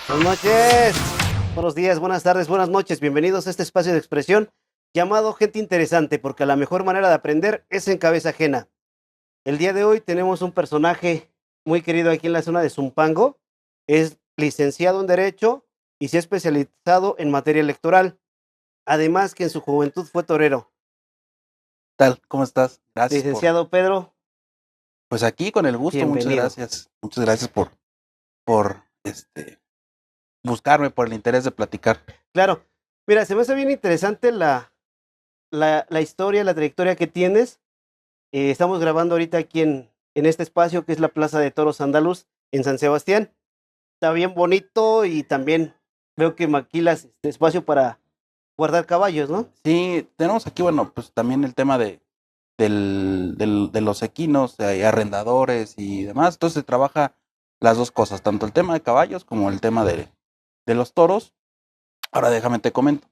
Buenas noches, buenos días, buenas tardes, buenas noches. Bienvenidos a este espacio de expresión llamado Gente Interesante, porque la mejor manera de aprender es en cabeza ajena. El día de hoy tenemos un personaje muy querido aquí en la zona de Zumpango. Es licenciado en Derecho y se ha especializado en materia electoral. Además que en su juventud fue torero. Tal? ¿Cómo estás? Gracias Licenciado Pedro, pues aquí con el gusto, muchas bienvenido. gracias. Muchas gracias por buscarme, por el interés de platicar. Claro, mira, se me hace bien interesante la historia, la trayectoria que tienes. Estamos grabando ahorita aquí en este espacio que es la Plaza de Toros Andaluz en San Sebastián. Está bien bonito y también veo que maquilas este espacio para guardar caballos, ¿no? Sí, tenemos aquí, bueno, pues también el tema de los equinos, hay arrendadores y demás. Entonces se trabaja las dos cosas, tanto el tema de caballos como el tema de los toros. Ahora déjame te comento.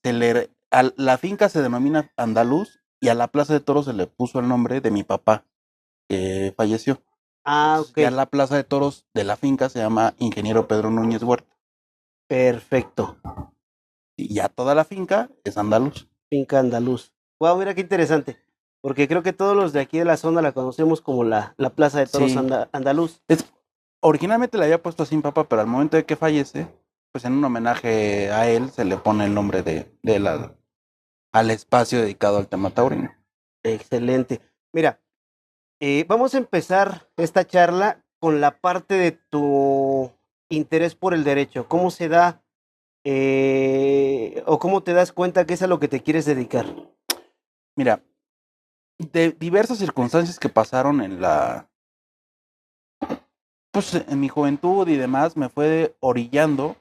La finca se denomina Andaluz y a la Plaza de Toros se le puso el nombre de mi papá, que falleció. Ah, Entonces ok, ya la Plaza de Toros de la finca se llama Ingeniero Pedro Núñez Huerta. perfecto. Y ya toda la finca es andaluz. Finca Andaluz. Wow, mira qué interesante. Porque creo que todos los de aquí de la zona la conocemos como la Plaza de Toros Sí. Andaluz. Originalmente le había puesto así papá, pero al momento de que fallece, pues en un homenaje a él se le pone el nombre al espacio dedicado al tema taurino. Excelente. Mira, vamos a empezar esta charla con la parte de tu interés por el derecho. ¿Cómo se da o cómo te das cuenta que es a lo que te quieres dedicar? Mira, de diversas circunstancias que pasaron pues en mi juventud y demás, me fue orillando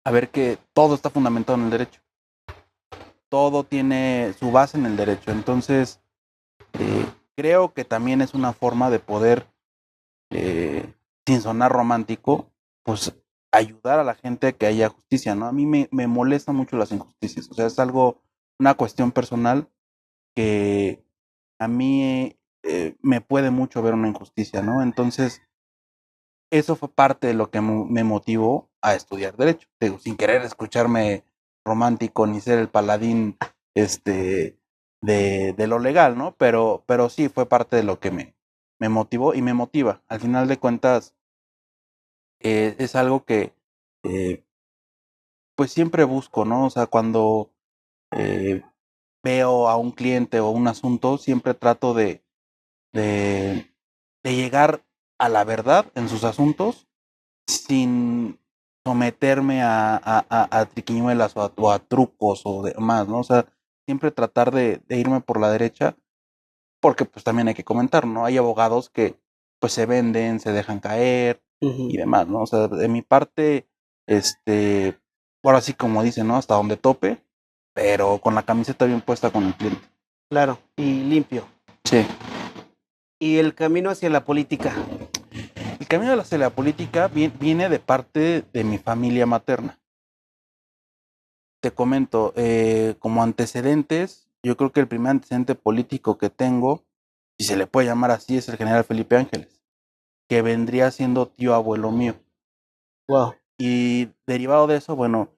a ver que todo está fundamentado en el derecho. Todo tiene su base en el derecho. Entonces, creo que también es una forma de poder, sin sonar romántico, pues ayudar a la gente a que haya justicia, ¿no? A mí me molesta mucho las injusticias. O sea, es algo, una cuestión personal que a mí me puede mucho ver una injusticia, ¿no? Entonces, eso fue parte de lo que me motivó a estudiar derecho. Digo, sin querer escucharme romántico ni ser el paladín de lo legal, ¿no? Pero sí fue parte de lo que me motivó y me motiva. Al final de cuentas, es algo que eh, pues siempre busco, ¿no? O sea, cuando eh, veo a un cliente o un asunto, siempre trato de, de llegar a la verdad en sus asuntos sin someterme a triquiñuelas o a trucos o demás, ¿no? O sea, siempre tratar de irme por la derecha, porque pues también hay que comentar, ¿no? Hay abogados que pues se venden, se dejan caer y Ujú, demás, ¿no? O sea, de mi parte, este, ahora sí como dicen, ¿no? Hasta donde tope, pero con la camiseta bien puesta con el cliente. claro, y limpio. Sí. Y el camino hacia la política. El camino hacia la política viene de parte de mi familia materna. Te comento, como antecedentes, yo creo que el primer antecedente político que tengo, si se le puede llamar así, es el general Felipe Ángeles, que vendría siendo tío abuelo mío. Wow. Y derivado de eso, bueno,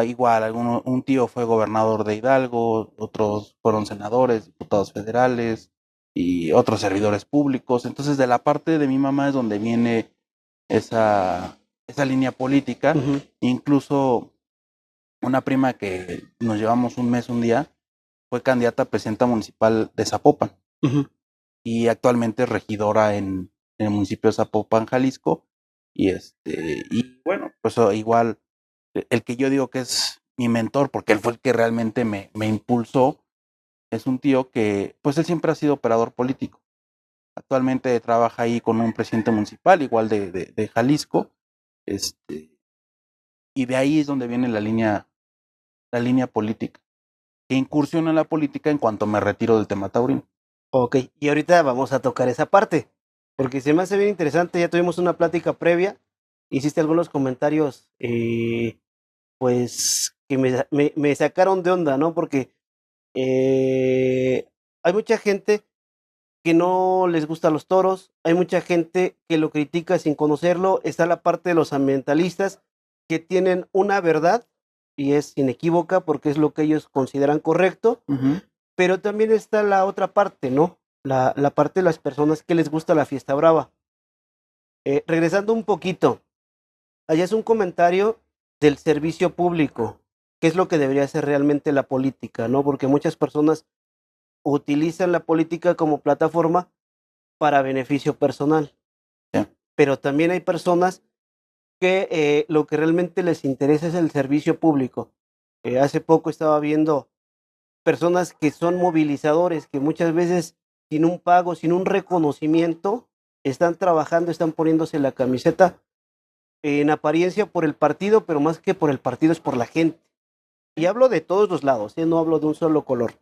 igual, un tío fue gobernador de Hidalgo, otros fueron senadores, diputados federales y otros servidores públicos. Entonces, de la parte de mi mamá es donde viene esa línea política. Ujú. Incluso una prima que nos llevamos un mes, un día, fue candidata a presidenta municipal de Zapopan Ujú. y actualmente es regidora en el municipio de Zapopan, Jalisco. Y bueno, pues igual, el que yo digo que es mi mentor, porque él fue el que realmente me impulsó, es un tío que, pues él siempre ha sido operador político. Actualmente trabaja ahí con un presidente municipal, igual de Jalisco, este, y de ahí es donde viene la línea política, que incursiona en la política en cuanto me retiro del tema taurino. Ok, y ahorita vamos a tocar esa parte, porque se me hace bien interesante, ya tuvimos una plática previa, hiciste algunos comentarios, pues, que me sacaron de onda, ¿no? Porque hay mucha gente que no les gustan los toros, hay mucha gente que lo critica sin conocerlo, está la parte de los ambientalistas que tienen una verdad y es inequívoca porque es lo que ellos consideran correcto, Ujú. pero también está la otra parte, ¿no? La parte de las personas que les gusta la fiesta brava. Regresando un poquito, allá es un comentario del servicio público, que es lo que debería ser realmente la política, ¿no? Porque muchas personas utilizan la política como plataforma para beneficio personal. Sí. Pero también hay personas que lo que realmente les interesa es el servicio público. Hace poco estaba viendo personas que son movilizadores, que muchas veces sin un pago, sin un reconocimiento, están trabajando, están poniéndose la camiseta en apariencia por el partido, pero más que por el partido es por la gente. Y hablo de todos los lados, no hablo de un solo color.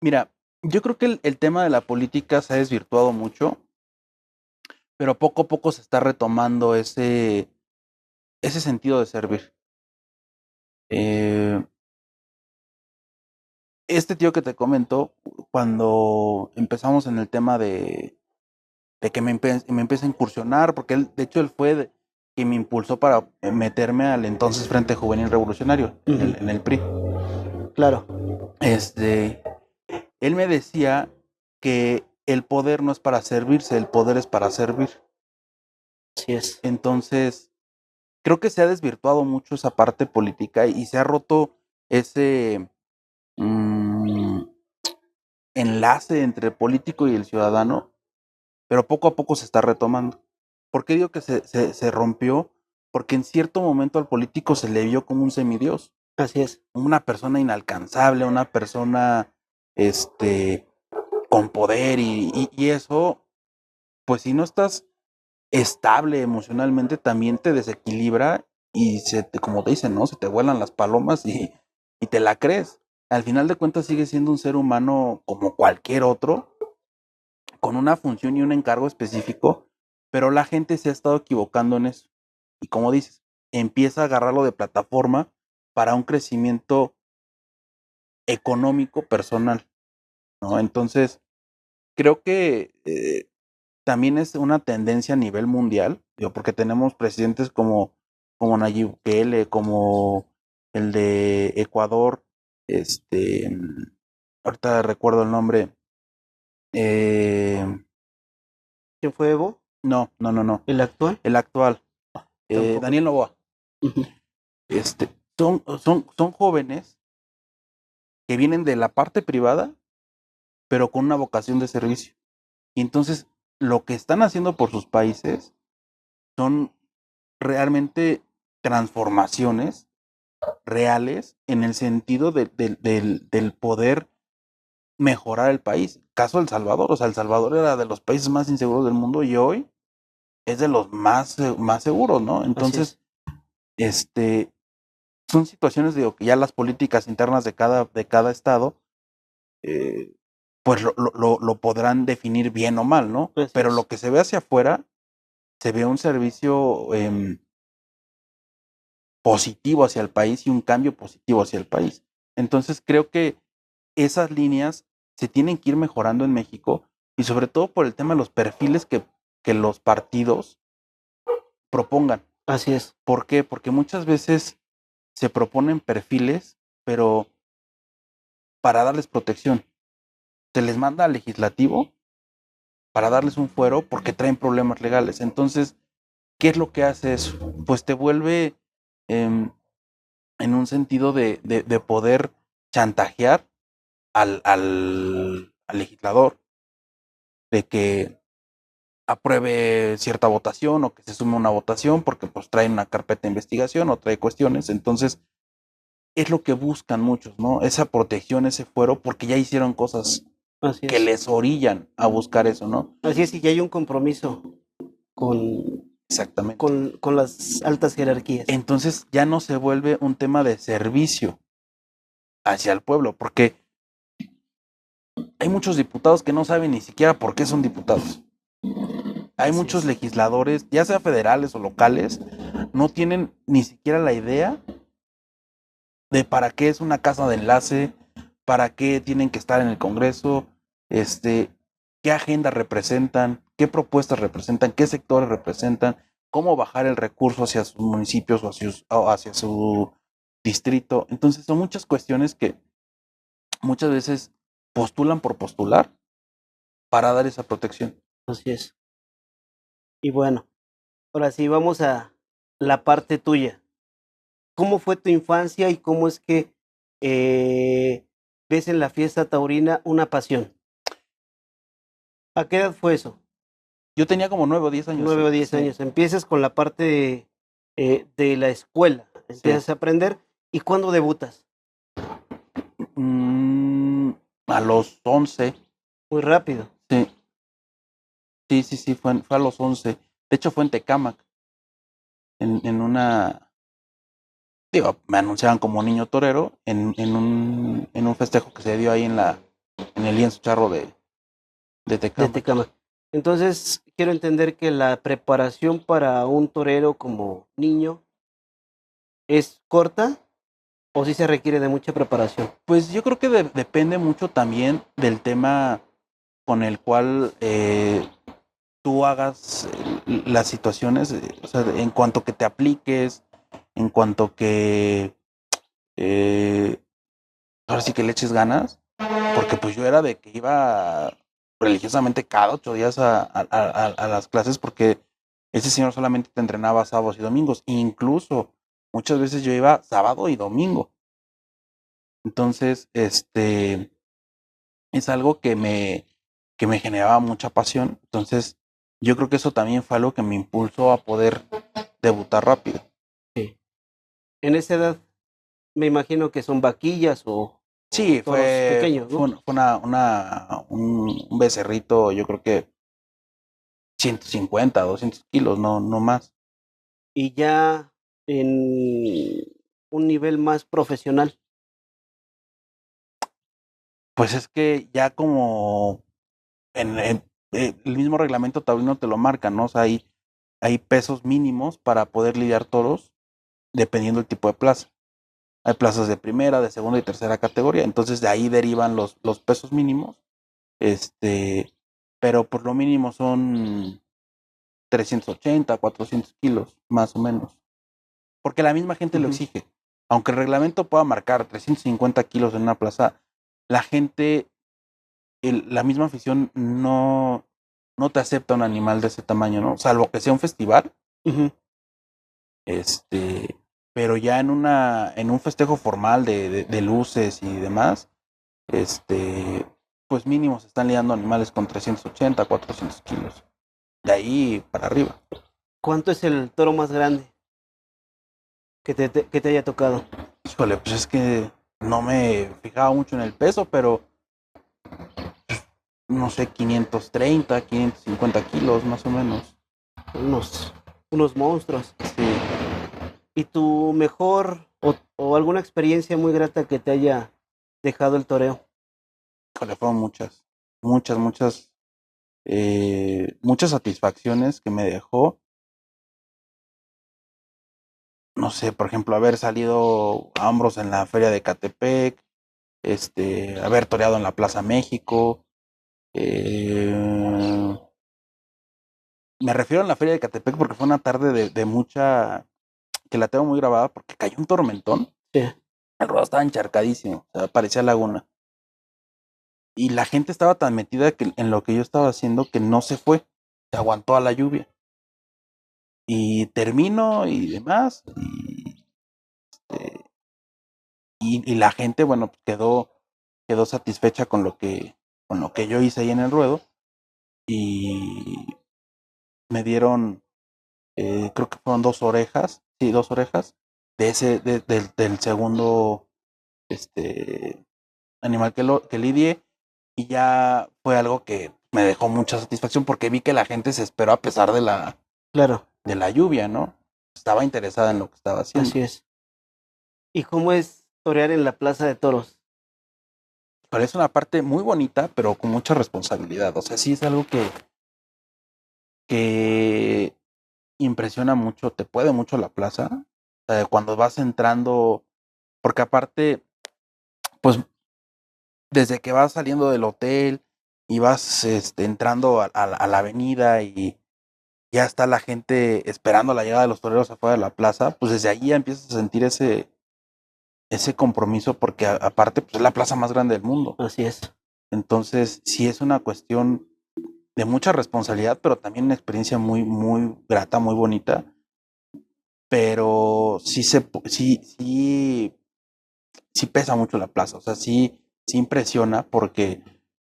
Mira, yo creo que el tema de la política se ha desvirtuado mucho, pero poco a poco se está retomando ese sentido de servir. Eh, este tío que te comento, cuando empezamos en el tema de que me empieza a incursionar, porque él, de hecho, él fue quien me impulsó para meterme al entonces Frente Juvenil Revolucionario, en el PRI. Claro. Él me decía que el poder no es para servirse, el poder es para servir. Así es. Entonces, creo que se ha desvirtuado mucho esa parte política y se ha roto ese enlace entre el político y el ciudadano, pero poco a poco se está retomando. ¿Por qué digo que se rompió? Porque en cierto momento al político se le vio como un semidios. Así es. Una persona inalcanzable, una persona con poder y eso, pues si no estás estable emocionalmente, también te desequilibra y como te dicen, ¿no? Se te vuelan las palomas y te la crees. Al final de cuentas sigue siendo un ser humano como cualquier otro, con una función y un encargo específico, pero la gente se ha estado equivocando en eso. Y como dices, empieza a agarrarlo de plataforma para un crecimiento económico personal, ¿no? Entonces, creo que también es una tendencia a nivel mundial, digo, porque tenemos presidentes como Nayib Bukele, como el de Ecuador, ahorita recuerdo el nombre, ¿Quién fue Evo? no, ¿El actual? el actual, Tampoco. Daniel Noboa. Son jóvenes que vienen de la parte privada, pero con una vocación de servicio. Y entonces, lo que están haciendo por sus países son realmente transformaciones reales en el sentido del poder mejorar el país. Caso El Salvador, o sea, El Salvador era de los países más inseguros del mundo y hoy es de los más seguros, ¿no? Entonces, son situaciones de que ya las políticas internas de cada estado, pues lo podrán definir bien o mal, ¿no? Así Pero es. lo que se ve hacia afuera, se ve un servicio positivo hacia el país y un cambio positivo hacia el país. Entonces creo que esas líneas se tienen que ir mejorando en México y sobre todo por el tema de los perfiles que los partidos propongan. Así es. ¿Por qué? Porque muchas veces se proponen perfiles, pero para darles protección. Se les manda al legislativo para darles un fuero porque traen problemas legales. Entonces, ¿qué es lo que hace eso? Pues te vuelve en un sentido de poder chantajear al legislador, de que apruebe cierta votación o que se sume una votación porque pues trae una carpeta de investigación o trae cuestiones. Entonces, es lo que buscan muchos, ¿no? Esa protección, ese fuero, porque ya hicieron cosas Así que es. les orillan a buscar eso, ¿no? Así es, y ya hay un compromiso con, Exactamente. con las altas jerarquías. Entonces ya no se vuelve un tema de servicio hacia el pueblo, porque hay muchos diputados que no saben ni siquiera por qué son diputados. Hay Así muchos es. legisladores, ya sea federales o locales, no tienen ni siquiera la idea de para qué es una casa de enlace, para qué tienen que estar en el Congreso, qué agenda representan, qué propuestas representan, qué sectores representan, cómo bajar el recurso hacia sus municipios o hacia su distrito. Entonces son muchas cuestiones que muchas veces postulan por postular para dar esa protección. Así es. Y bueno, ahora sí, vamos a la parte tuya. ¿Cómo fue tu infancia y cómo es que ves en la fiesta taurina una pasión? ¿A qué edad fue eso? Yo tenía como 9 o 10 años. 9 o 10 años. Empiezas con la parte de la escuela, Sí. empiezas a aprender. ¿Y cuándo debutas? A los 11. Muy rápido. Sí, sí, fue a los 11. De hecho, fue en Tecámac, en una, digo, me anunciaban como niño torero en un festejo que se dio ahí en el lienzo charro de De Tecámac. Tecámac. Entonces, quiero entender que la preparación para un torero como niño es corta o sí se requiere de mucha preparación. Pues yo creo que depende mucho también del tema con el cual tú hagas las situaciones, o sea, en cuanto que te apliques, en cuanto que ahora sí que le eches ganas, porque pues yo era de que iba religiosamente cada 8 días a las clases porque ese señor solamente te entrenaba sábados y domingos, incluso muchas veces yo iba sábado y domingo. Entonces, es algo que me generaba mucha pasión. Entonces, yo creo que eso también fue algo que me impulsó a poder debutar rápido. Sí. En esa edad me imagino que son vaquillas o Sí, toros pequeños, ¿no? fue un becerrito, yo creo que 150, 200 kilos, no más. Y ya en un nivel más profesional. Pues es que ya como el mismo reglamento taurino te lo marca, ¿no? O sea, hay pesos mínimos para poder lidiar toros dependiendo del tipo de plaza. Hay plazas de primera, de segunda y tercera categoría. Entonces de ahí derivan los pesos mínimos. Pero por lo mínimo son 380, 400 kilos, más o menos. Porque la misma gente lo exige. Aunque el reglamento pueda marcar 350 kilos en una plaza, la gente, la misma afición no te acepta un animal de ese tamaño, ¿no? Salvo que sea un festival. Ujú. Pero ya en un festejo formal de luces y demás, pues mínimo se están liando animales con 380, 400 kilos. De ahí para arriba. ¿Cuánto es el toro más grande que te haya tocado? Híjole, pues es que no me fijaba mucho en el peso, pero no sé, 530, 550 kilos más o menos. Unos, unos monstruos. Sí. ¿Y tu mejor o alguna experiencia muy grata que te haya dejado el toreo? Híjole, fueron muchas, muchas satisfacciones que me dejó. No sé, por ejemplo, haber salido a hombros en la feria de Catepec, haber toreado en la Plaza México. Me refiero a la feria de Catepec porque fue una tarde de mucha, que la tengo muy grabada porque cayó un tormentón. Sí. El ruedo estaba encharcadísimo, o sea, parecía laguna. Y la gente estaba tan metida en lo que yo estaba haciendo que no se fue, se aguantó a la lluvia. Y termino y demás. Y la gente, bueno, quedó satisfecha con lo que yo hice ahí en el ruedo. Y me dieron, creo que fueron 2 orejas, sí, 2 orejas, del segundo animal que lidié. Y ya fue algo que me dejó mucha satisfacción porque vi que la gente se esperó a pesar Claro, de la lluvia, ¿no? Estaba interesada en lo que estaba haciendo. así es. ¿Y cómo es torear en la plaza de toros? Pero es una parte muy bonita, pero con mucha responsabilidad. O sea, sí es algo que impresiona mucho, te puede mucho la plaza. O sea, cuando vas entrando, porque aparte, pues desde que vas saliendo del hotel y vas entrando a la avenida y ya está la gente esperando la llegada de los toreros afuera de la plaza, pues desde ahí ya empiezas a sentir ese compromiso porque aparte pues es la plaza más grande del mundo. Así es. Entonces sí es una cuestión de mucha responsabilidad, pero también una experiencia muy, muy grata, muy bonita. Pero sí pesa mucho la plaza, o sea, sí impresiona porque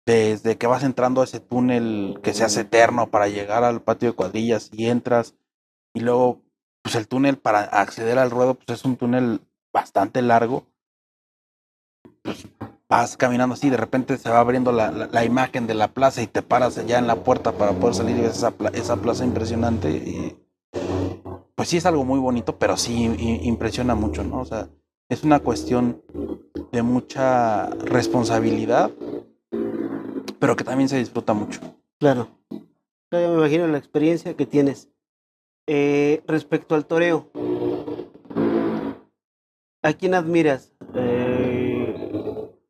desde que vas entrando a ese túnel que se hace eterno para llegar al patio de cuadrillas y entras y luego pues el túnel para acceder al ruedo pues es un túnel bastante largo, vas caminando así, de repente se va abriendo la imagen de la plaza y te paras allá en la puerta para poder salir y ves esa plaza impresionante y pues sí es algo muy bonito, pero sí impresiona mucho, ¿no? O sea, es una cuestión de mucha responsabilidad, pero que también se disfruta mucho. Claro. Yo me imagino la experiencia que tienes. Respecto al toreo, ¿a quién admiras?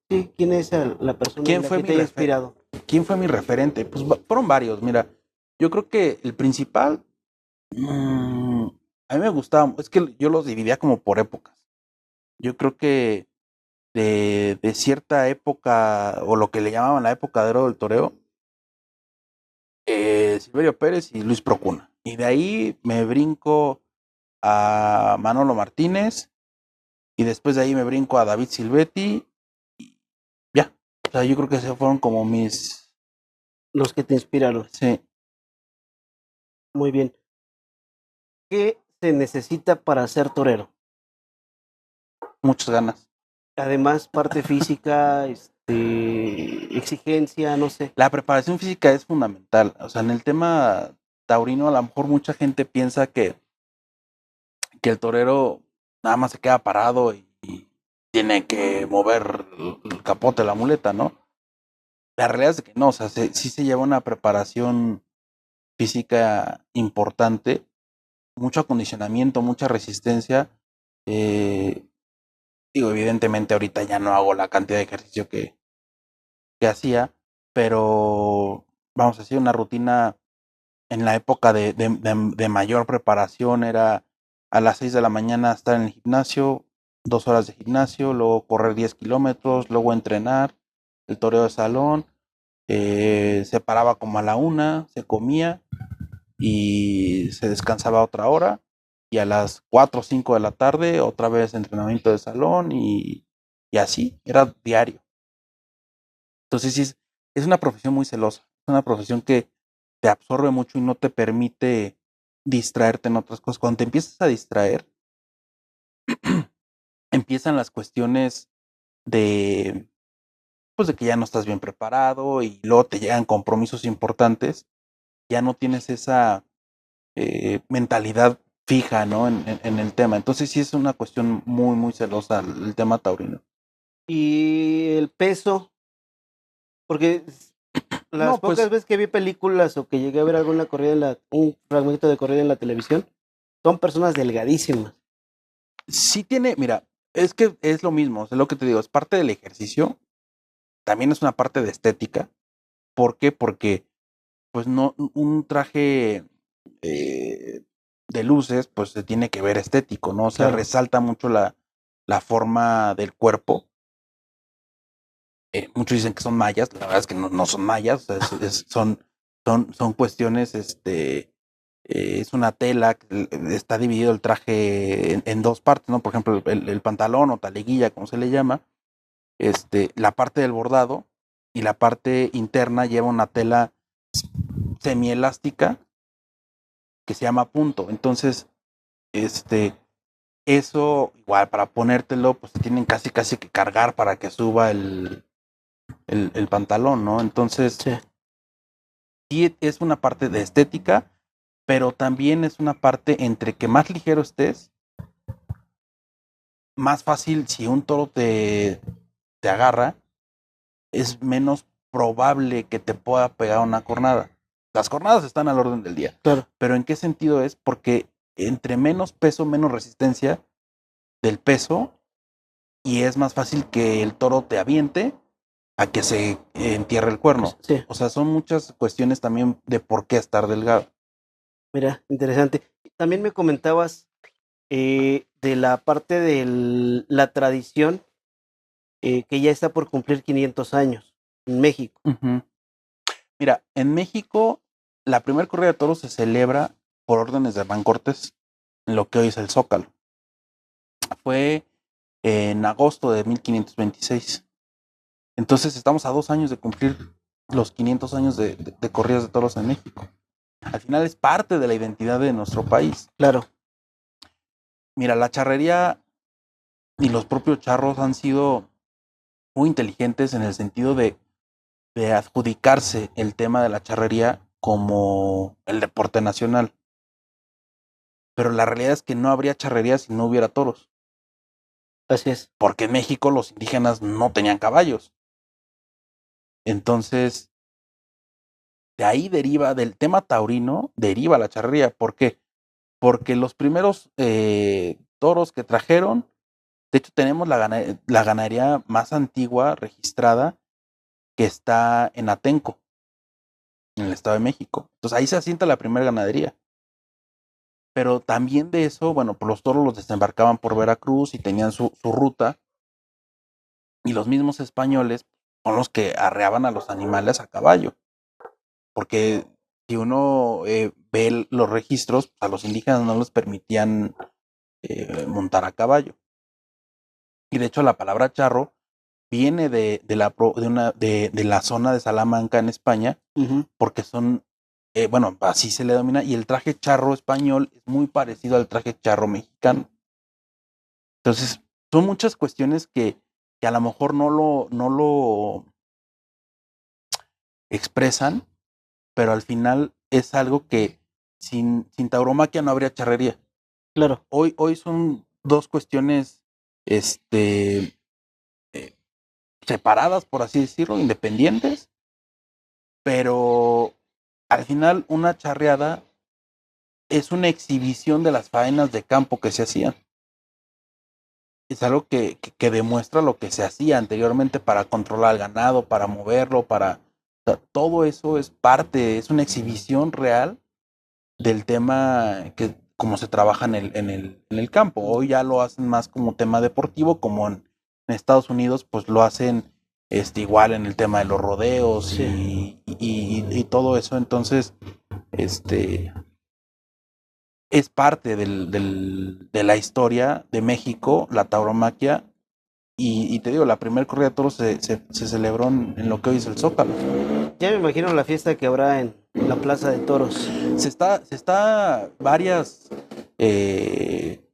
Sí, ¿quién es la persona en ¿Quién la fue que mi te ha inspirado? ¿Quién fue mi referente? Pues fueron varios, mira. Yo creo que el principal, a mí me gustaba, es que yo los dividía como por épocas. Yo creo que de cierta época, o lo que le llamaban la época de oro del toreo, Silverio Pérez y Luis Procuna. Y de ahí me brinco a Manolo Martínez, y después de ahí me brinco a David Silvetti, y ya. O sea, yo creo que esos fueron como mis... Los que te inspiraron. Sí, Muy bien. ¿Qué se necesita para ser torero? muchas ganas. Además, parte física, exigencia, no sé. La preparación física es fundamental. O sea, en el tema taurino, a lo mejor mucha gente piensa que el torero nada más se queda parado y tiene que mover el capote, la muleta, ¿no? La realidad es que no, o sea, sí se lleva una preparación física importante, mucho acondicionamiento, mucha resistencia. Eh, Digo, evidentemente ahorita ya no hago la cantidad de ejercicio que hacía, pero vamos a decir, una rutina en la época de mayor preparación era a las 6 de la mañana estar en el gimnasio, 2 horas de gimnasio, luego correr 10 kilómetros, luego entrenar, el toreo de salón, se paraba como a la 1, se comía y se descansaba otra hora y a las 4 o 5 de la tarde otra vez entrenamiento de salón y así, era diario. Entonces sí, es una profesión muy celosa, es una profesión que te absorbe mucho y no te permite distraerte en otras cosas. Cuando te empiezas a distraer, empiezan las cuestiones de, pues de que ya no estás bien preparado y luego te llegan compromisos importantes, ya no tienes esa mentalidad fija, ¿no? En el tema. Entonces sí es una cuestión muy, muy celosa el tema taurino. Y el peso, porque las No, pocas pues veces que vi películas o que llegué a ver alguna corrida un fragmento de corrida en la televisión, son personas delgadísimas. sí tiene, mira, es que es lo mismo, es lo que te digo, es parte del ejercicio, también es una parte de estética. ¿Por qué? Porque, pues no, un traje de luces, pues se tiene que ver estético, ¿no? O sea, Claro. resalta mucho la forma del cuerpo. Muchos dicen que son mayas, la verdad es que no son mayas, o sea, son cuestiones, es una tela, está dividido el traje en dos partes, ¿no? Por ejemplo, el pantalón o taleguilla, como se le llama, la parte del bordado y la parte interna lleva una tela semielástica que se llama punto. Entonces, eso igual para ponértelo, pues te tienen casi que cargar para que suba el pantalón, ¿no? Entonces, Sí. sí es una parte de estética, pero también es una parte entre que más ligero estés, más fácil si un toro te agarra, es menos probable que te pueda pegar una cornada. Las cornadas están al orden del día. Claro. Pero ¿en qué sentido es? Porque entre menos peso, menos resistencia del peso, y es más fácil que el toro te aviente a que se entierre el cuerno. Sí, O sea, son muchas cuestiones también de por qué estar delgado. mira, interesante. También me comentabas de la parte de la tradición que ya está por cumplir 500 años en México. Ujú. Mira, en México la primera corrida de toros se celebra por órdenes de Hernán Cortés, en lo que hoy es el Zócalo. Fue en agosto de 1526. Entonces estamos a 2 años de cumplir los 500 años de corridas de toros en México. Al final es parte de la identidad de nuestro país. Claro, Mira, la charrería y los propios charros han sido muy inteligentes en el sentido de adjudicarse el tema de la charrería como el deporte nacional. Pero la realidad es que no habría charrería si no hubiera toros. así es. Porque en México los indígenas no tenían caballos. Entonces, de ahí deriva, del tema taurino, deriva la charrería. ¿Por qué? Porque los primeros toros que trajeron, de hecho tenemos la ganadería más antigua registrada que está en Atenco, en el Estado de México. Entonces ahí se asienta la primera ganadería. Pero también de eso, bueno, pues los toros los desembarcaban por Veracruz y tenían su ruta. Y los mismos españoles son los que arreaban a los animales a caballo. Porque si uno ve los registros, a los indígenas no les permitían montar a caballo. Y de hecho la palabra charro viene de la zona de Salamanca en España, porque son, bueno, así se le denomina, y el traje charro español es muy parecido al traje charro mexicano. Entonces, son muchas cuestiones que a lo mejor no lo expresan, pero al final es algo que sin tauromaquia no habría charrería. Claro, Hoy son dos cuestiones este, eh, separadas, por así decirlo, independientes, pero al final una charreada es una exhibición de las faenas de campo que se hacían. Es algo que demuestra lo que se hacía anteriormente para controlar al ganado, para moverlo, o sea, todo eso es parte, es una exhibición real del tema que como se trabaja en el campo. Hoy ya lo hacen más como tema deportivo, como en Estados Unidos, pues lo hacen igual en el tema de los rodeos sí, y todo eso. Entonces, este es parte de la historia de México, la tauromaquia. Y te digo, la primera corrida de toros se celebró en lo que hoy es el Zócalo. ya me imagino la fiesta que habrá en la Plaza de Toros. Se está varias eh,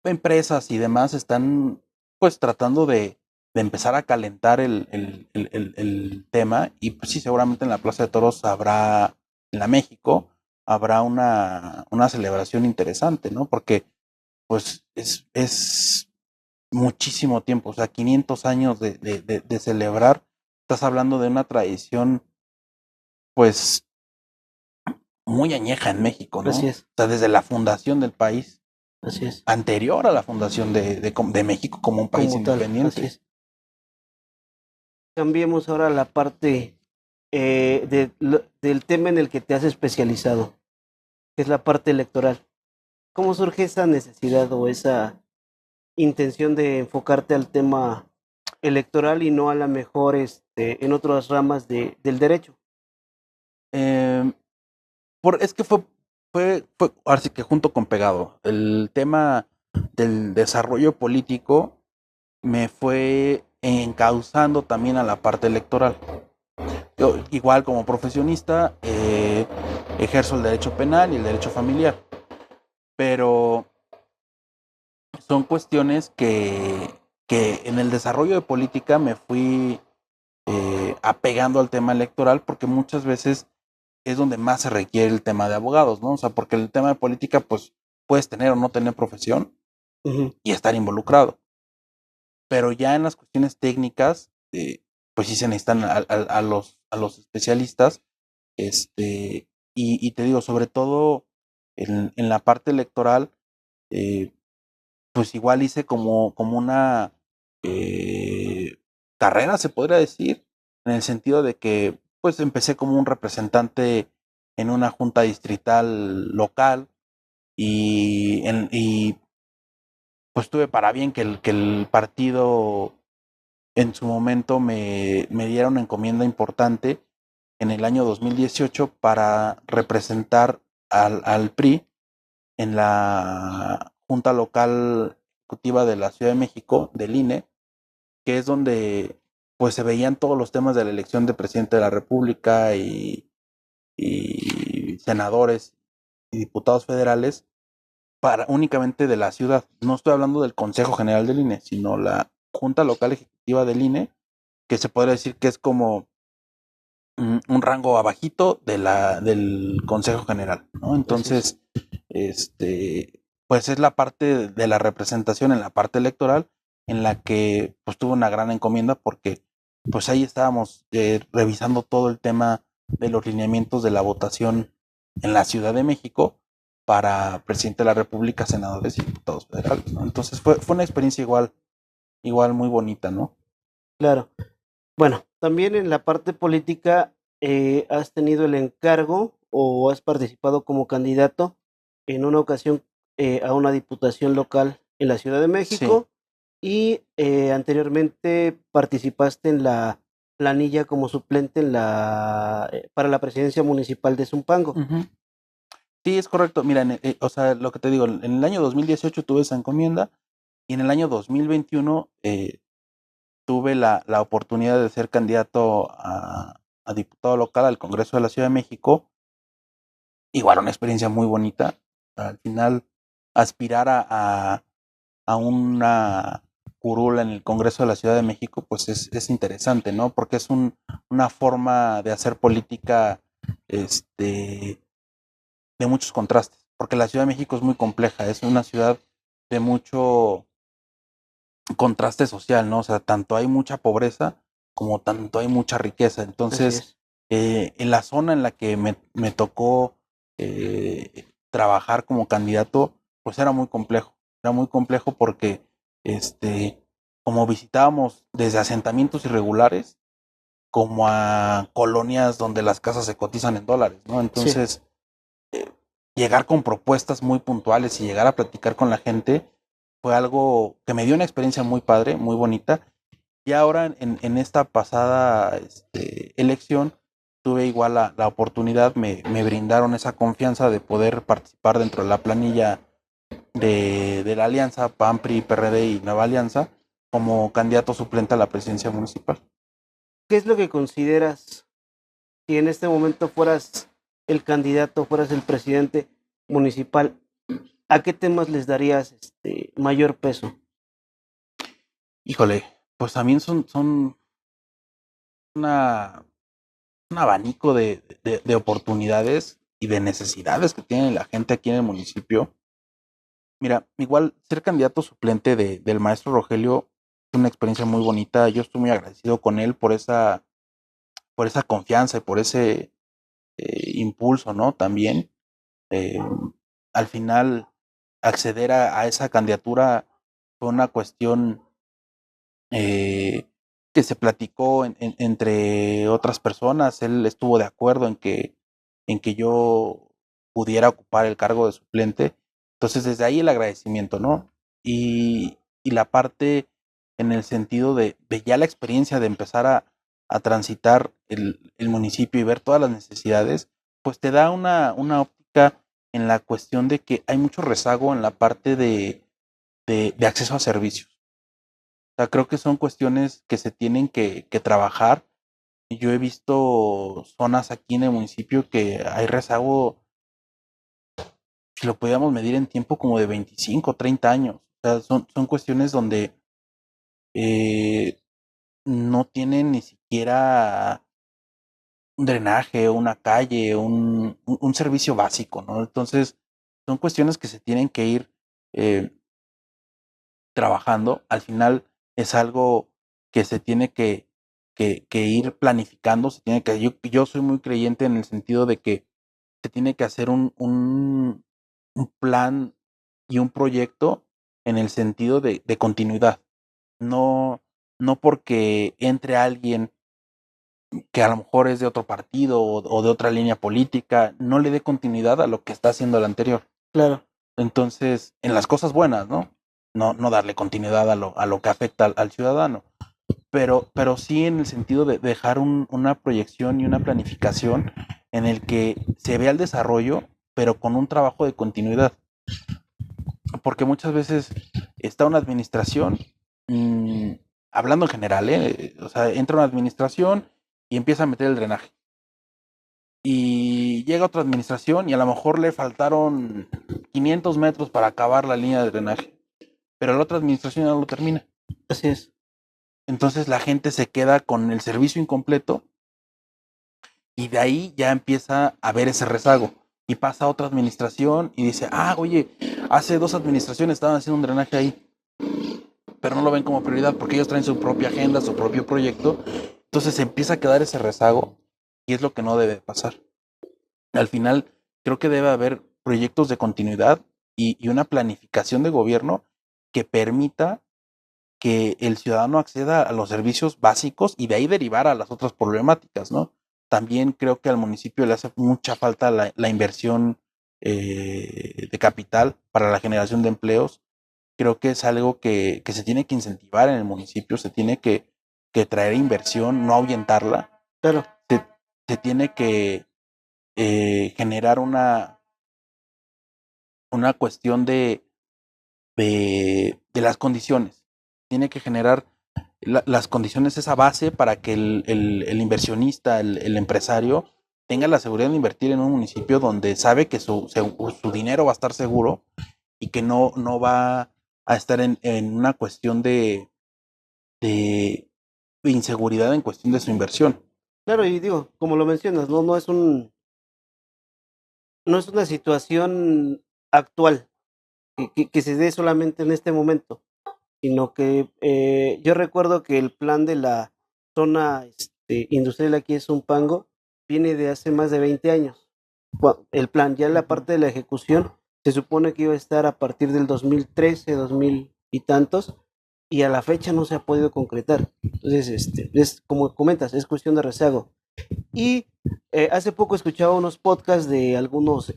empresas y demás están pues tratando de empezar a calentar el tema y pues sí, seguramente en la Plaza de Toros habrá, en la México, habrá una celebración interesante, ¿no? Porque pues es muchísimo tiempo, o sea, 500 años de celebrar, estás hablando de una tradición pues muy añeja en México, ¿no? Así O es, sea, desde la fundación del país, así es, anterior a la fundación de México como un país como tal, así independiente. es. Cambiemos ahora la parte del tema en el que te has especializado, que es la parte electoral. ¿Cómo surge esa necesidad o esa intención de enfocarte al tema electoral y no a la mejor en otras ramas del derecho? Eh, es que fue, ahora sí que junto con pegado. El tema del desarrollo político me fue encauzando también a la parte electoral. Yo, igual como profesionista, ejerzo el derecho penal y el derecho familiar, pero son cuestiones que en el desarrollo de política me fui apegando al tema electoral porque muchas veces es donde más se requiere el tema de abogados, ¿no? O sea, porque el tema de política, pues puedes tener o no tener profesión Ujú. y estar involucrado, pero ya en las cuestiones técnicas, pues sí se necesitan a los especialistas, y te digo, sobre todo en la parte electoral, eh, pues igual hice como una, eh, carrera, se podría decir, en el sentido de que pues empecé como un representante en una junta distrital local y pues tuve para bien que el partido en su momento me diera una encomienda importante en el año 2018 para representar al PRI en la Junta Local Ejecutiva de la Ciudad de México, del INE, que es donde pues se veían todos los temas de la elección de presidente de la República y senadores y diputados federales para únicamente de la ciudad. No estoy hablando del Consejo General del INE, sino la Junta Local Ejecutiva del INE, que se podría decir que es como un rango abajito del Consejo General, ¿no? Entonces, pues es la parte de la representación en la parte electoral en la que pues tuvo una gran encomienda porque pues ahí estábamos revisando todo el tema de los lineamientos de la votación en la Ciudad de México para presidente de la República, senadores y diputados federales, ¿no? Entonces fue una experiencia igual muy bonita, ¿no? Claro. Bueno, también en la parte política, has tenido el encargo o has participado como candidato en una ocasión, a una diputación local en la Ciudad de Sí. México y, anteriormente participaste en la planilla como suplente para la presidencia municipal de Zumpango. Ujú. Sí, es correcto. Mira, o sea, lo que te digo, en el año 2018 tuve esa encomienda y en el año 2021 tuve la oportunidad de ser candidato a diputado local al Congreso de la Ciudad de México. Igual una experiencia muy bonita. Al final, aspirar a una curula en el Congreso de la Ciudad de México, pues es interesante, ¿no? Porque es una forma de hacer política de muchos contrastes. Porque la Ciudad de México es muy compleja, es una ciudad de mucho contraste social, ¿no? O sea, tanto hay mucha pobreza como tanto hay mucha riqueza. Así Entonces, es. en la zona en la que me tocó trabajar como candidato, pues era muy complejo. Era muy complejo porque, como visitábamos desde asentamientos irregulares como a colonias donde las casas se cotizan en dólares, ¿no? Sí. Entonces, llegar con propuestas muy puntuales y llegar a platicar con la gente fue algo que me dio una experiencia muy padre, muy bonita. Y ahora en esta pasada elección tuve igual la oportunidad, me brindaron esa confianza de poder participar dentro de la planilla de la alianza PAN, PRI, PRD y Nueva Alianza como candidato suplente a la presidencia municipal. ¿Qué es lo que consideras si en este momento fueras el candidato, fueras el presidente municipal, a qué temas les darías mayor peso? Híjole, pues también son una, un abanico de oportunidades y de necesidades que tiene la gente aquí en el municipio. Mira, igual ser candidato suplente del maestro Rogelio es una experiencia muy bonita. Yo estoy muy agradecido con él por esa confianza y por ese impulso, ¿no? También, eh, al final, acceder a esa candidatura fue una cuestión eh, que se platicó entre otras personas. Él estuvo de acuerdo en que yo pudiera ocupar el cargo de suplente. Entonces, desde ahí el agradecimiento, ¿no? Y la parte en el sentido de ya la experiencia de empezar a transitar el municipio y ver todas las necesidades, pues te da una óptica en la cuestión de que hay mucho rezago en la parte de acceso a servicios. O sea, creo que son cuestiones que se tienen que trabajar. Yo he visto zonas aquí en el municipio que hay rezago, si lo podíamos medir en tiempo, como de 25, 30 años. O sea, son cuestiones donde eh, no tienen ni siquiera un drenaje, una calle, un servicio básico, ¿no? Entonces, son cuestiones que se tienen que ir eh, trabajando. Al final es algo que se tiene que ir planificando, se tiene que, yo soy muy creyente en el sentido de que se tiene que hacer un plan y un proyecto en el sentido de continuidad. No, no porque entre alguien que a lo mejor es de otro partido o de otra línea política, no le dé continuidad a lo que está haciendo el anterior. Claro. Entonces, en las cosas buenas, ¿no? No darle continuidad a lo que afecta al ciudadano. Pero sí en el sentido de dejar una proyección y una planificación en el que se vea el desarrollo, pero con un trabajo de continuidad. Porque muchas veces está una administración, hablando en general, o sea, entra una administración y empieza a meter el drenaje. Y llega otra administración y a lo mejor le faltaron 500 metros para acabar la línea de drenaje, pero la otra administración ya no lo termina. Así es. Entonces la gente se queda con el servicio incompleto y de ahí ya empieza a ver ese rezago. Y pasa a otra administración y dice, oye, hace 2 administraciones estaban haciendo un drenaje ahí, pero no lo ven como prioridad porque ellos traen su propia agenda, su propio proyecto. Entonces se empieza a quedar ese rezago y es lo que no debe pasar. Al final, creo que debe haber proyectos de continuidad y una planificación de gobierno que permita que el ciudadano acceda a los servicios básicos y de ahí derivar a las otras problemáticas, ¿no? También creo que al municipio le hace mucha falta la inversión de capital para la generación de empleos. Creo que es algo que se tiene que incentivar en el municipio, se tiene que traer inversión, no ahuyentarla. Claro. Se tiene que generar una cuestión de las condiciones. Tiene que generar las condiciones, esa base para que el inversionista, el empresario, tenga la seguridad de invertir en un municipio donde sabe que su dinero va a estar seguro y que no va a estar en una cuestión de inseguridad en cuestión de su inversión. Claro, y digo, como lo mencionas, no es una situación actual que se dé solamente en este momento, sino que yo recuerdo que el plan de la zona industrial aquí es Zumpango, viene de hace más de 20 años. El plan, ya la parte de la ejecución, se supone que iba a estar a partir del 2013, 2000 y tantos, y a la fecha no se ha podido concretar. Entonces, es como comentas, es cuestión de rezago. Y hace poco escuchaba unos podcasts de algunos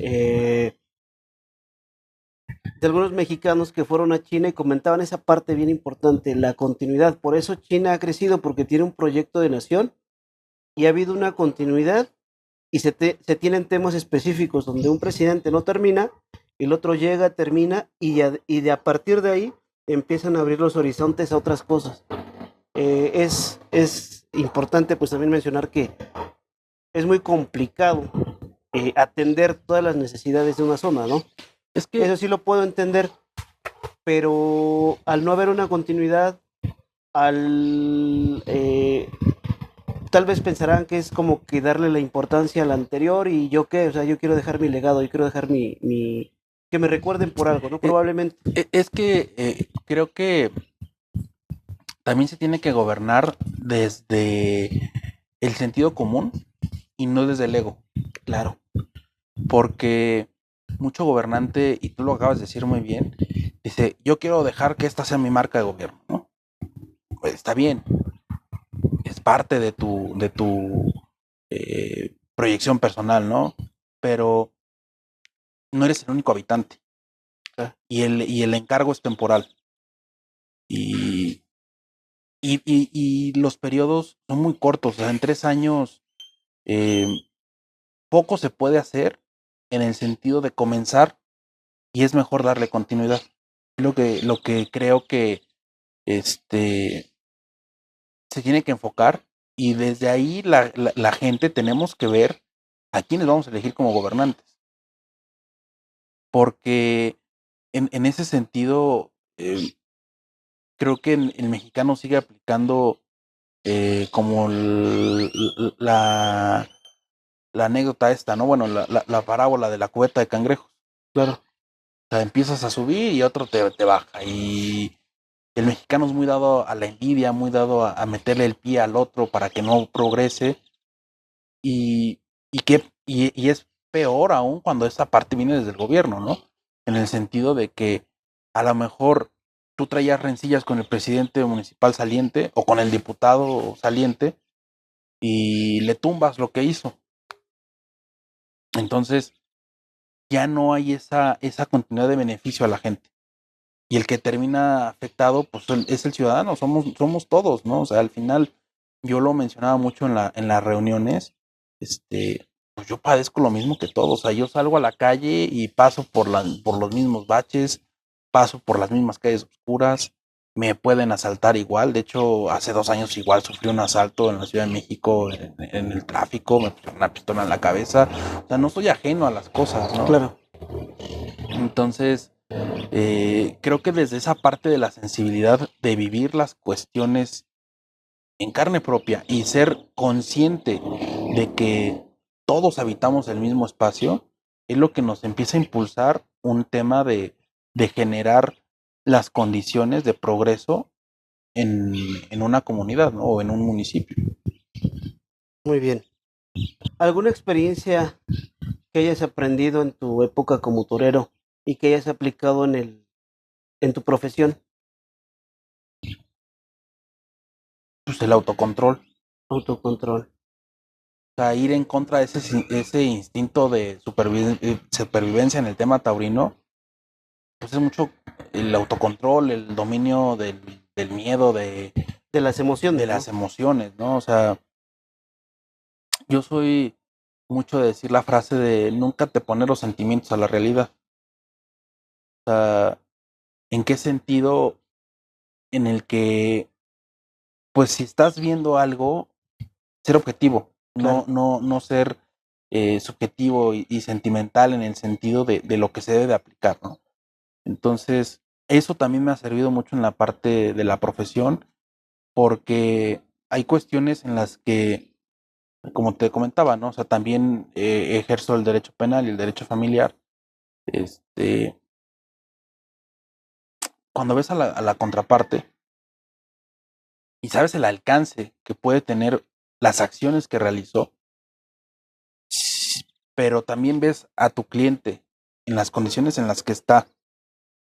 mexicanos que fueron a China y comentaban esa parte bien importante, la continuidad. Por eso China ha crecido, porque tiene un proyecto de nación y ha habido una continuidad y se tienen temas específicos donde un presidente no termina, el otro llega, termina y de a partir de ahí empiezan a abrir los horizontes a otras cosas. Es importante pues también mencionar que es muy complicado atender todas las necesidades de una zona, ¿no? Es que eso sí lo puedo entender, pero al no haber una continuidad, tal vez pensarán que es como que darle la importancia al anterior y yo qué, o sea, yo quiero dejar mi legado, yo quiero dejar que me recuerden por algo, ¿no? Probablemente. Es que creo que también se tiene que gobernar desde el sentido común y no desde el ego. Claro. Porque mucho gobernante, y tú lo acabas de decir muy bien, dice, yo quiero dejar que esta sea mi marca de gobierno, ¿no? Pues está bien, es parte de tu proyección personal, ¿no? Pero no eres el único habitante. Y el encargo es temporal. Y los periodos son muy cortos. O sea, en 3 años poco se puede hacer en el sentido de comenzar y es mejor darle continuidad. Lo que creo que se tiene que enfocar y desde ahí la gente tenemos que ver a quiénes vamos a elegir como gobernantes. Porque en ese sentido, creo que el mexicano sigue aplicando como la anécdota esta, ¿no? Bueno, la parábola de la cubeta de cangrejos. Claro. O sea, empiezas a subir y otro te baja. Y el mexicano es muy dado a la envidia, muy dado a meterle el pie al otro para que no progrese. Y es peor aún cuando esa parte viene desde el gobierno, ¿no? En el sentido de que a lo mejor tú traías rencillas con el presidente municipal saliente o con el diputado saliente y le tumbas lo que hizo. Entonces ya no hay esa continuidad de beneficio a la gente. Y el que termina afectado, pues es el ciudadano, somos todos, ¿no? O sea, al final, yo lo mencionaba mucho en las reuniones, pues yo padezco lo mismo que todos. O sea, yo salgo a la calle y paso por los mismos baches, paso por las mismas calles oscuras, me pueden asaltar igual. De hecho, hace 2 años igual sufrí un asalto en la Ciudad de México, en el tráfico, me pusieron una pistola en la cabeza. O sea, no soy ajeno a las cosas, ¿no? Claro. Entonces, creo que desde esa parte de la sensibilidad de vivir las cuestiones en carne propia y ser consciente de que todos habitamos el mismo espacio, es lo que nos empieza a impulsar un tema de generar las condiciones de progreso en una comunidad, ¿no? O en un municipio. Muy bien. ¿Alguna experiencia que hayas aprendido en tu época como torero y que hayas aplicado en tu profesión? Pues el autocontrol, Autocontrol. o sea, ir en contra de ese instinto de supervivencia en el tema taurino, pues es mucho el autocontrol, el dominio del miedo, De las emociones, de ¿no? las emociones, ¿no? O sea, yo soy mucho de decir la frase de nunca te poner los sentimientos a la realidad. O sea, ¿en qué sentido? En el que, pues si estás viendo algo, ser objetivo, Claro. no ser subjetivo y sentimental en el sentido de lo que se debe de aplicar, ¿no? Entonces, eso también me ha servido mucho en la parte de la profesión, porque hay cuestiones en las que, como te comentaba, ¿no? O sea, también ejerzo el derecho penal y el derecho familiar. Este, Cuando ves a la contraparte y sabes el alcance que puede tener las acciones que realizó, pero también ves a tu cliente en las condiciones en las que está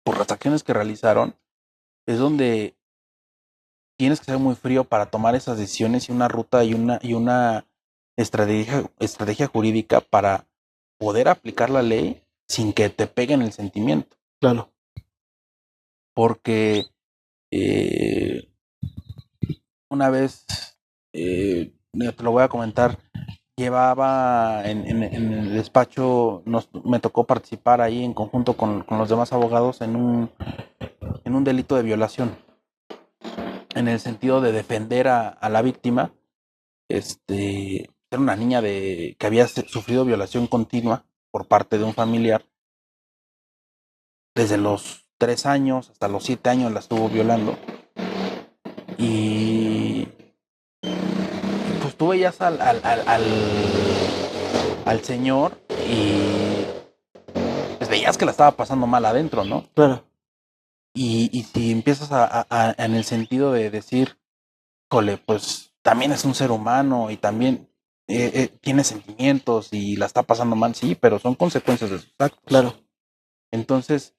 por las acciones que realizaron, es donde tienes que ser muy frío para tomar esas decisiones y una ruta y una estrategia jurídica para poder aplicar la ley sin que te peguen el sentimiento. Claro. Porque una vez, te lo voy a comentar, llevaba en el despacho, me tocó participar ahí en conjunto con los demás abogados en un delito de violación, en el sentido de defender a la víctima. Era una niña que había sufrido violación continua por parte de un familiar. Desde los 3 años hasta los 7 años la estuvo violando. Y pues tú veías al señor y pues veías que la estaba pasando mal adentro, ¿no? Claro. Y si empiezas en el sentido de decir, jole, pues también es un ser humano y también tiene sentimientos y la está pasando mal, sí, pero son consecuencias de sus actos. Claro. Entonces,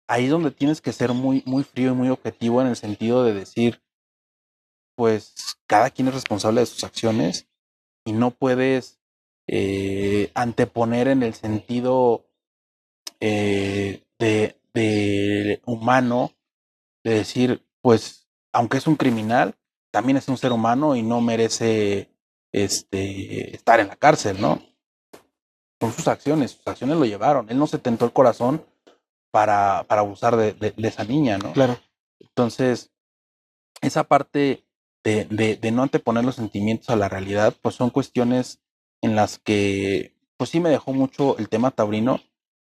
ahí es donde tienes que ser muy, muy frío y muy objetivo en el sentido de decir, pues cada quien es responsable de sus acciones y no puedes anteponer en el sentido de humano, de decir, pues, aunque es un criminal, también es un ser humano y no merece estar en la cárcel, ¿no? Son sus acciones lo llevaron. Él no se tentó el corazón para abusar de esa niña, ¿no? Claro. Entonces, esa parte de no anteponer los sentimientos a la realidad, pues son cuestiones en las que, pues sí me dejó mucho el tema taurino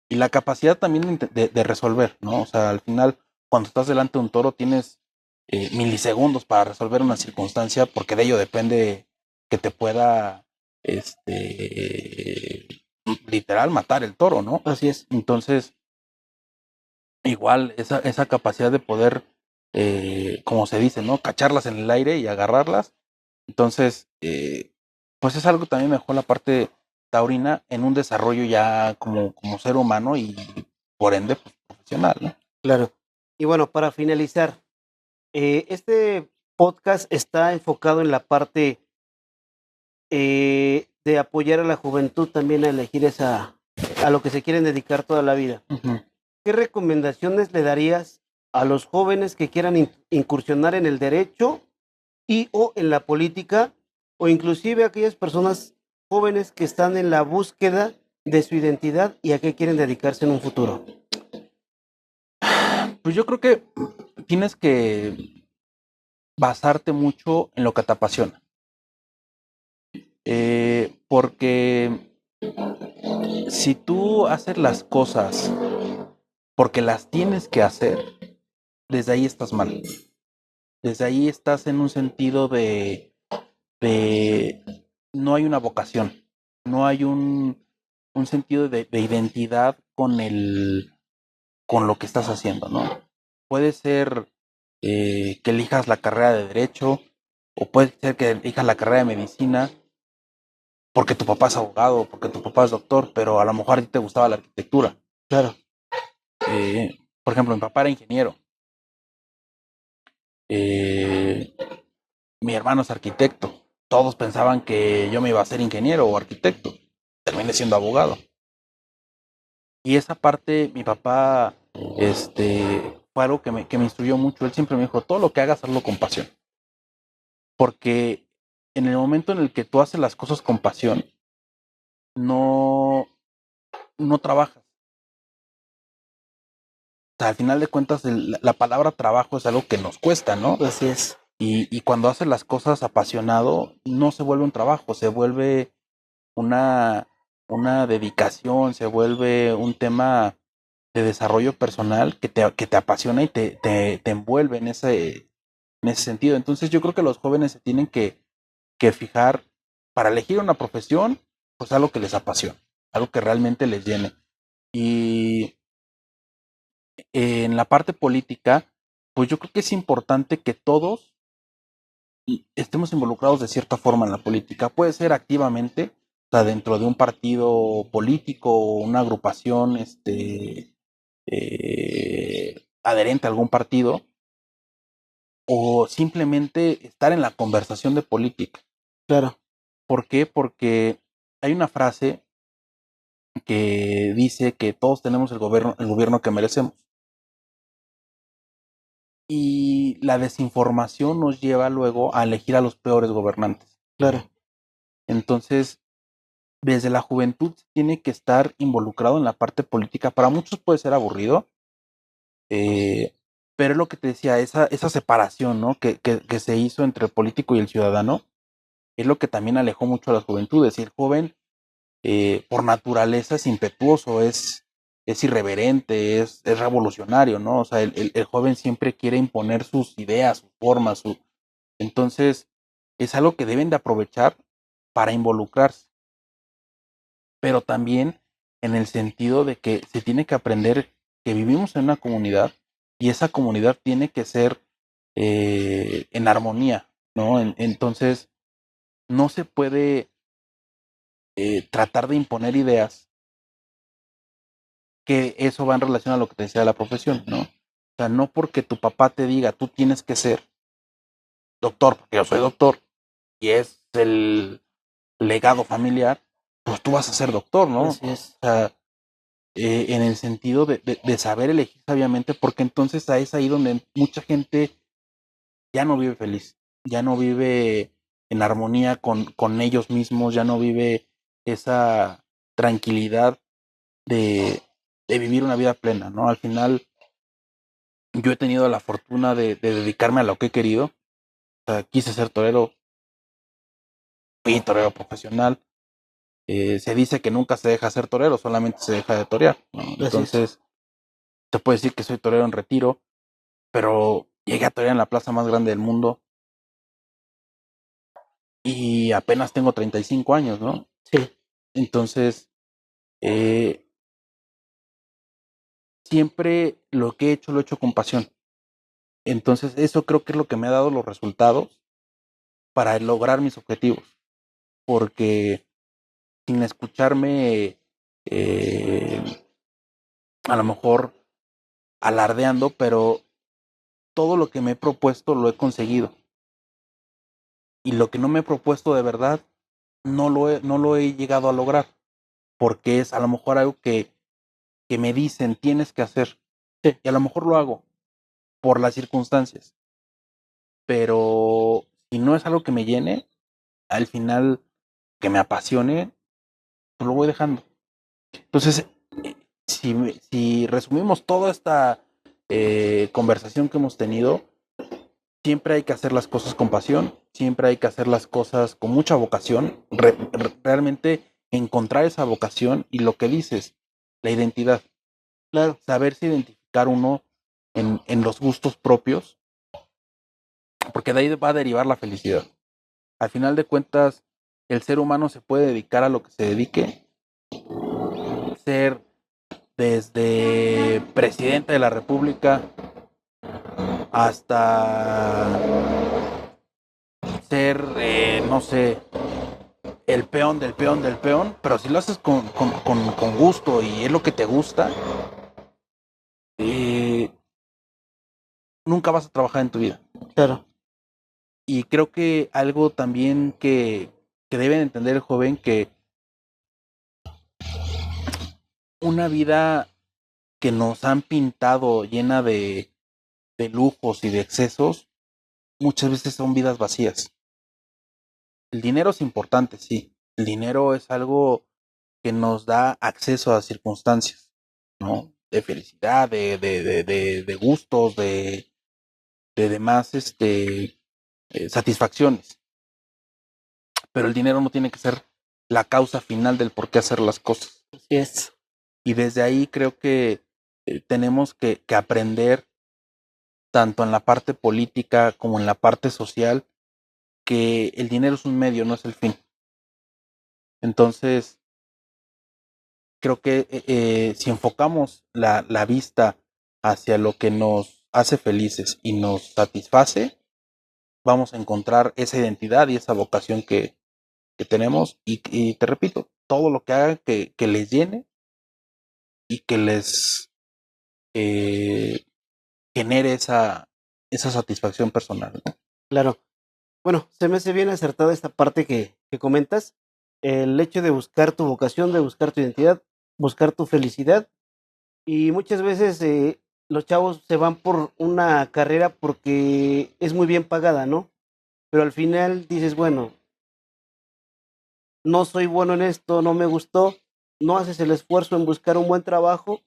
y la capacidad también de resolver, ¿no? O sea, al final, cuando estás delante de un toro, tienes milisegundos para resolver una circunstancia, porque de ello depende que te pueda, literal, matar el toro, ¿no? Así es. Entonces, igual, esa capacidad de poder, como se dice, ¿no? Cacharlas en el aire y agarrarlas. Entonces, pues es algo que también me dejó la parte taurina en un desarrollo ya como ser humano y por ende, pues profesional, ¿no? Claro. Y bueno, para finalizar, este podcast está enfocado en la parte de apoyar a la juventud también a elegir a lo que se quieren dedicar toda la vida. Ujú. ¿Qué recomendaciones le darías a los jóvenes que quieran incursionar en el derecho y o en la política, o inclusive a aquellas personas jóvenes que están en la búsqueda de su identidad y a qué quieren dedicarse en un futuro? Pues yo creo que tienes que basarte mucho en lo que te apasiona. Porque si tú haces las cosas porque las tienes que hacer, desde ahí estás mal. Desde ahí estás en un sentido de no hay una vocación, no hay un sentido de identidad con lo que estás haciendo, ¿no? Puede ser que elijas la carrera de derecho o puede ser que elijas la carrera de medicina porque tu papá es abogado, porque tu papá es doctor, pero a lo mejor a ti te gustaba la arquitectura. Claro, Por ejemplo, mi papá era ingeniero, eh, mi hermano es arquitecto. Todos pensaban que yo me iba a ser ingeniero o arquitecto. Terminé siendo abogado. Y esa parte, mi papá, fue algo que me instruyó mucho. Él siempre me dijo, todo lo que hagas, hazlo con pasión. Porque en el momento en el que tú haces las cosas con pasión, no, no trabajas. O sea, al final de cuentas, la palabra trabajo es algo que nos cuesta, ¿no? así es. Y cuando haces las cosas apasionado, no se vuelve un trabajo, se vuelve una, una dedicación, se vuelve un tema de desarrollo personal que te apasiona y te envuelve en ese sentido. Entonces yo creo que los jóvenes se tienen que fijar para elegir una profesión, pues algo que les apasiona, algo que realmente les llene. Y en la parte política, pues yo creo que es importante que todos estemos involucrados de cierta forma en la política. Puede ser activamente, o sea, dentro de un partido político o una agrupación adherente a algún partido, o simplemente estar en la conversación de política. Claro, ¿Por qué? Porque hay una frase que dice que todos tenemos el gobierno que merecemos. Y la desinformación nos lleva luego a elegir a los peores gobernantes. claro, Entonces, desde la juventud tiene que estar involucrado en la parte política. Para muchos puede ser aburrido, eh, pero es lo que te decía, esa separación, ¿no? que se hizo entre el político y el ciudadano, es lo que también alejó mucho a las juventudes. Y el joven, por naturaleza, es impetuoso, es irreverente, es revolucionario, ¿no? O sea, el joven siempre quiere imponer sus ideas, sus formas, entonces es algo que deben de aprovechar para involucrarse, pero también en el sentido de que se tiene que aprender que vivimos en una comunidad y esa comunidad tiene que ser en armonía, ¿no? Entonces, no se puede tratar de imponer ideas que eso va en relación a lo que te decía de la profesión, ¿no? O sea, no porque tu papá te diga tú tienes que ser doctor, porque yo soy doctor y es el legado familiar, pues tú vas a ser doctor, ¿no? así es. O sea, en el sentido de saber elegir sabiamente, porque entonces es ahí donde mucha gente ya no vive feliz, ya no vive en armonía con ellos mismos, ya no vive esa tranquilidad de vivir una vida plena, ¿no? Al final, yo he tenido la fortuna de dedicarme a lo que he querido. O sea, quise ser torero, fui torero profesional. Se dice que nunca se deja ser torero, solamente se deja de torear, ¿no? Así es. Entonces, te puedo decir que soy torero en retiro, pero llegué a torear en la plaza más grande del mundo y apenas tengo 35 años, ¿no? Sí, Entonces, eh, siempre lo que he hecho lo he hecho con pasión. Entonces, eso creo que es lo que me ha dado los resultados para lograr mis objetivos, porque sin escucharme eh, a lo mejor alardeando, pero todo lo que me he propuesto lo he conseguido. Y lo que no me he propuesto de verdad, no lo he llegado a lograr. Porque es a lo mejor algo que me dicen tienes que hacer. Sí. Y a lo mejor lo hago por las circunstancias. Pero si no es algo que me llene, al final que me apasione, pues lo voy dejando. Entonces, si resumimos toda esta conversación que hemos tenido, siempre hay que hacer las cosas con pasión, siempre hay que hacer las cosas con mucha vocación, realmente encontrar esa vocación y lo que dices, la identidad. Claro. Saberse identificar uno en los gustos propios, porque de ahí va a derivar la felicidad. Al final de cuentas, el ser humano se puede dedicar a lo que se dedique, ser desde presidente de la República hasta ser, no sé, el peón del peón del peón, pero si lo haces con gusto y es lo que te gusta, nunca vas a trabajar en tu vida. Claro. Y creo que algo también que debe entender el joven, que una vida que nos han pintado llena de lujos y de excesos, muchas veces son vidas vacías. El dinero es importante, sí. El dinero es algo que nos da acceso a circunstancias, ¿no? De felicidad, de gustos, de demás satisfacciones. Pero el dinero no tiene que ser la causa final del por qué hacer las cosas. Así es. Y desde ahí creo que tenemos que aprender, tanto en la parte política como en la parte social, que el dinero es un medio, no es el fin. Entonces, creo que si enfocamos la vista hacia lo que nos hace felices y nos satisface, vamos a encontrar esa identidad y esa vocación que tenemos. Y te repito, todo lo que haga que les llene y que les genere esa satisfacción personal, ¿no? Claro. Bueno, se me hace bien acertada esta parte que comentas. El hecho de buscar tu vocación, de buscar tu identidad, buscar tu felicidad. Y muchas veces los chavos se van por una carrera porque es muy bien pagada, ¿no? Pero al final dices, bueno, no soy bueno en esto, no me gustó, no haces el esfuerzo en buscar un buen trabajo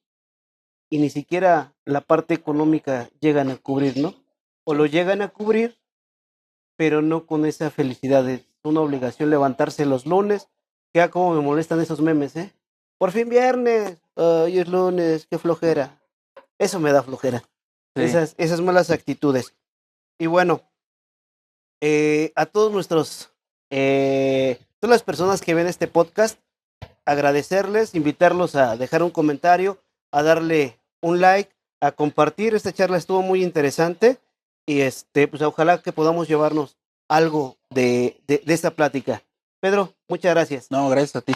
y ni siquiera la parte económica llegan a cubrir, ¿no? O lo llegan a cubrir, pero no con esa felicidad. Es una obligación levantarse los lunes, que como me molestan esos memes, ¿eh? Por fin viernes, hoy es lunes, qué flojera. Eso me da flojera. Sí. Esas malas actitudes. Y bueno, a todos todas las personas que ven este podcast, agradecerles, invitarlos a dejar un comentario, a darle un like, a compartir. Esta charla estuvo muy interesante y pues ojalá que podamos llevarnos algo de esta plática. Pedro, muchas gracias. No, gracias a ti.